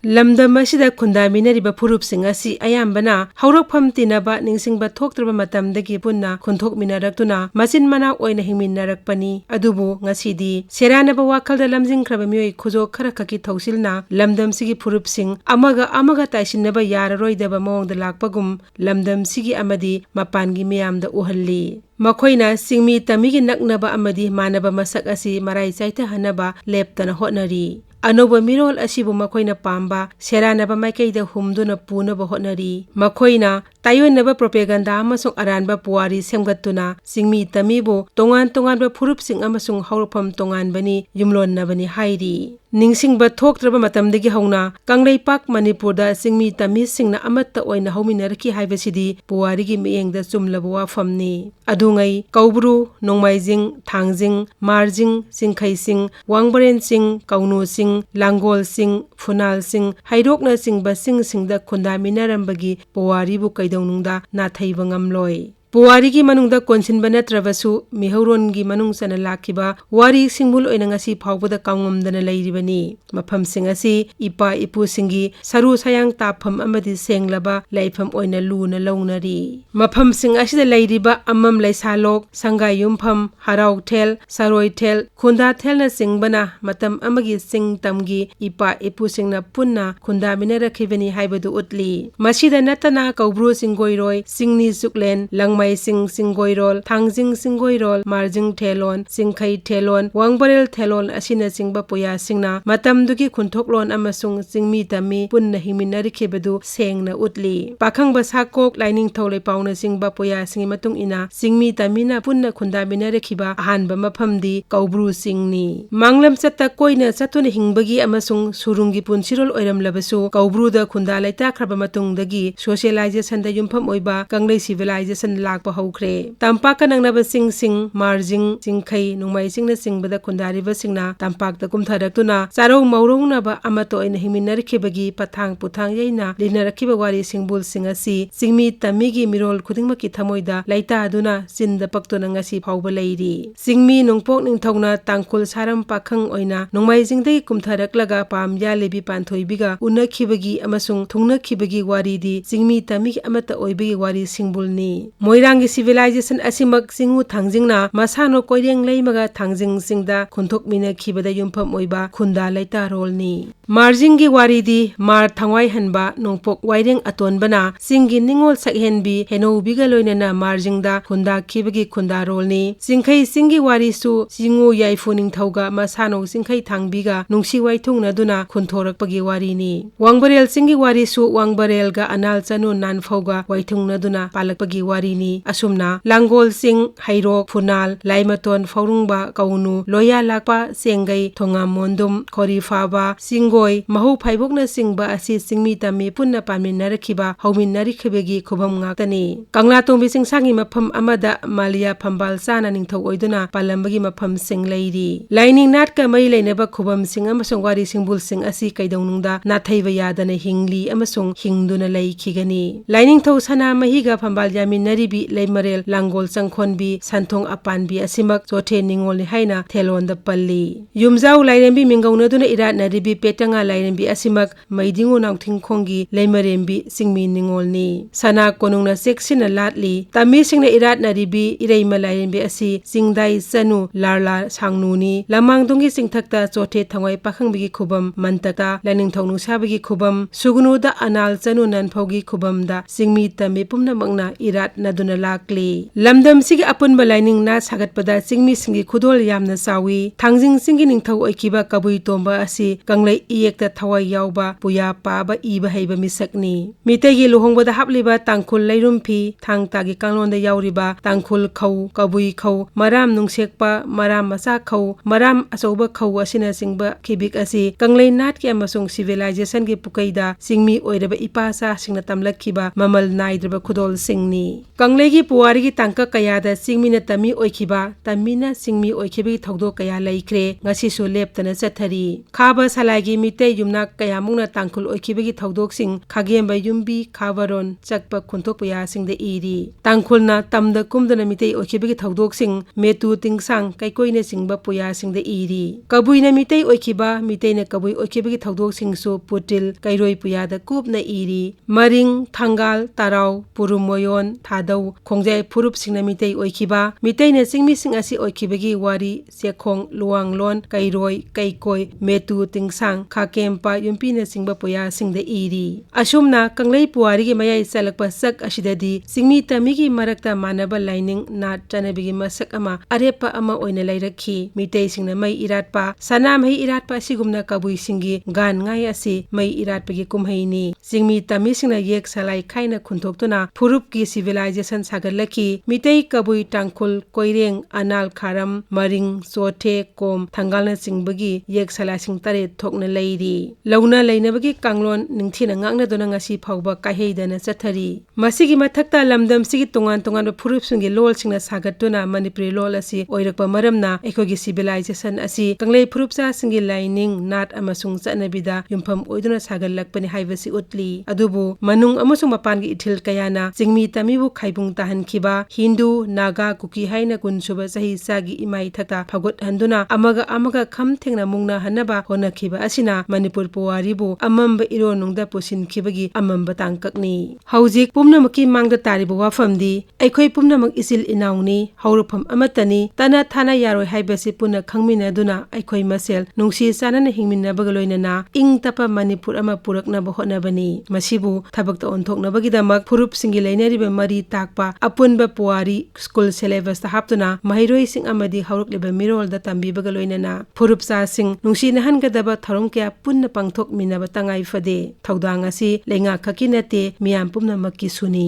lamdam asida khundaminariba phurupsing asi ayambana howrakfam tinaba ningsingba thoktraba matamdagi punna khunthokminaraktuna machin mana oina hingminarakpani adubu ngasidi seranaba wakhalda lamjingkraba mioi khujo khara khaki thausilna lamdam sigi phurupsing amaga taisinaba yararoidaba mawngda lakpagum lamdam sigi amadi mapangi miyamda uhalli Makhoina Ching-mee Tam-mee naknaba amadi manaba masak asi marai chaita hanaba leptana hotnari Anoba mirol asibu makhoina pamba seranaba maikaida humduna punaba hotnari makhoina tayonaba propaganda amasung aranba puwari semgattuna Ching-mee Tam-mee bu tongan ba phurupsing amasung howrakfam tongan bani yumlonnabani hairi ningsingba thoktraba matamdagi hauna kangleipak manipurda Ching-mee Tam-mee singna amatta oina hauminarki haibasidi puwarigi miyengda chumlaba wafamni adungai kaubru nongmaijing thangjing marjing singkhaising wangbaren sing kaunu sing Langol sing, Funal sing, Hairokna sing basing singda khundaminarambagi puwaribu kaidaunungda nathaiba ngamloi. Puwarigi manungda konsinba natrabasu mihaurongi manungsana lakiba wari singbul oina ngasi phawbada kaungomdana lairibani mafam sing asi ipa ipu singi saru sayang tapam amadi senglaba laifam oina luna launari mafam sing asida lairiba amam laisalok sangai yumpham harau thel saroi thel khunda thelna singbana matam amagi sing tamgi ipa ipu singna punna khunda minarakhibani haibadu utli masida natana kaubru singoiroi singni suklen Mai sing singoirol thangjing singoirol marjing thelon singkhai thelon wangbarel thelon asina singba poya singna matamdugi khuntoklon amasung Ching-mee Tam-mee punna himinari khebadu sengna utli pakhangba sakok lining tholai pauna singba poya singi matung ina Ching-mee Tam-mee na punna khundaminari khiba ahanba maphamdi kaubru singni manglam chatta koina chatuna hingbagi amasung surungi punsirol oiram labasu kaubru da khunda laita khraba matungdagi socialization da yumpham oiba kanglei civilization lakpa haukhre tampaka nangnaba sing marjing singkhai nungmai singna singbada khundariba singna tampakta kumtharaktuna charau maurongnaba amato oina himinarkhibagi pathang puthang yaina linarakhiba wari singbul singasi Ching-mee Tam-mee gi mirol khudingmaki thamoida laita aduna chinda paktona ngasi phawba leiri Ching-mee nungpok ningthongna tangkhul saram pakhang oina nungmai jingdagi kumtharaklaga pam yalebi panthoibiga unakhibagi amasung thungnakhibagi waridi Ching-mee Tam-mee amata oibagi wari singbulni Moirangi civilization asimak singu thangjingna masano koireng leimaga thangjing singda khunthokmina khibada yumpham oiba khunda laita rolni marjingi waridi mar thangwai hanba nongpok waireng atonbana singi ningol sakhenbi henoubiga loinana marjingda khunda khibagi khunda rolni singkhai singi warisu singu yaifu ningthauga masano singkhai thangbiga nungsi waithungna duna khuntorakpagi warini wangbarel singi warisu wangbarelga anal chanu nanphauga waithungna duna palakpagi warini asumna Langol sing Hairok Funal Laimaton Faurungba Kaunu Loya Lakpa Sengai Thonga Mondum Khorifaba Singoi Mahu Phaibokna Singba asi Ching-mee Tam-mee punna paminnarakhiba hauminnarakhabegi khubam ngaktani Kangla tongbi singsangi mafam amada Malia Phambal chana ningthau oiduna palambagi mafam sing leiri Laining natka mai leinaba khubam sing amasung wari singbul sing asi kaidaunungda nathaiba yadana hingli amasung hingduna leikhigani Laining thau sana mahiga Phambal yaminaribi leimarel Langol changkhonbi santhong apanbi asimak chothe ningolni haina thelonda palli yumjau lairembi mingaunaduna iratnaribi petanga lairembi asimak maidingu naungthingkhonggi leimarembi Ching-mee ningolni sana konungna seksina latli Tam-mee singna iratnaribi ireima lairembi asi Chingdai chanu larla sangnuni lamangdunggi singthakta chothe thangwai pakhangbigi khubam mantata laningthong sabagi khubam sugnuda anal chanu nanphaugi khubamda Ching-mee Tam-mee pumnamakna irat naduna lakli lamdam sigi apunba laining na sagatpada Ching-mee singi khudol yamna chawi thangjing singi ningthau oikiba kabui tomba asi kanglei iyekta thawai yawba puya paba iba heiba misakni mitegi luhongbada hapliba tangkhul leirumphi thangtagi kanglonda yawriba tangkhul khau kabui khau maram nungsekpa maram macha khau maram achouba khau asina singba khibik asi kanglei natki amasung civilization gi pukaida Ching-mee oiraba ipasa singna tamlakhiba mamal naidraba khudol singni कंगलेगी पुवारी तांका कयादा चिंगमीना तमी ओइखिबा तमीना चिंगमी ओइखिबी थौदो कया लैख्रे ngasisu leptana chathari khaba salagi mitei yumna kayamungna tangkhul oikhibagi thaudoksing khagemba yumbi khabaron chakpa khunthokpuya singde iri tangkhulna tamda kumdana mitei oikhibagi thaudoksing metu tingsang kaikoina singba puya singde iri kabuina mitei oikhiba miteina kabui oikhibagi thaudoksing su putil kairoi puya da kupna iri maring thangal tarau purumoyon thadau khongjai phurup singna mitei oikhiba miteina singmi sing asi oikhibagi wari sekhong luang lon kairoi kaikoi metu tingsang khakempa yumpina singba puya singda iri asumna kanglei puari gi mayai salakpa sak asidadi singmi tamigi marakta manaba lining na chanabigi masak ama arepa ama oina lairakhi mitei singna mai iratpa sanam hei iratpa sigumna kabui singi gan ngai asi mai iratpagi kumhaini singmi tami singna yek salai khaina khunthokduna phurup ki civilization sagalaki mitei kabui tangkhul koireng anal kharam maring chothe kom thangalna singbagi yek salasing tare thokna leiri launa leinabagi kanglon ningthina ngakna dona ngasi phawba kaheidana chathari masigi mathakta lamdam sigi tongan tongan phurup singi lol singna sagatuna manipuri lol asi oirakpa maramna ekhogi civilization asi kanglei phurup sa singi lining nat amasung chanabida yumpham oiduna sagalakpani haibasi utli adubu manung amasung mapangi ithil kayana jingmi tamibu khaibung tahankhiba hindu naga kuki haina kunsuba sahi sagi imai thakta phagot handuna amaga kham thengna mungna hanaba honakhiba asina manipur puwaribu amamba ironungda pusinkhibagi amamba tangkakni haujik pumnamaki mangda taribu wafamdi aikhoi pumnamak isil inauni howrakfam amatani tana thana yaroi haibasi puna khangmina duna aikhoi masel nungsi sanana hingminna bagaloinana ing tapa manipur ama purakna bahonabani masibu thabakta onthoknabagi damak phurup singi leinariba mari takpa apunba puwari school syllabus ta haptuna mahairoi sing amadi howrakleba mirol da tambi bagaloinana phurup sa sing nungsi nahangadaba tharong kya punna pangthok minaba tangai fade thaudang asi lenga khaki nate miyam pumna makki suni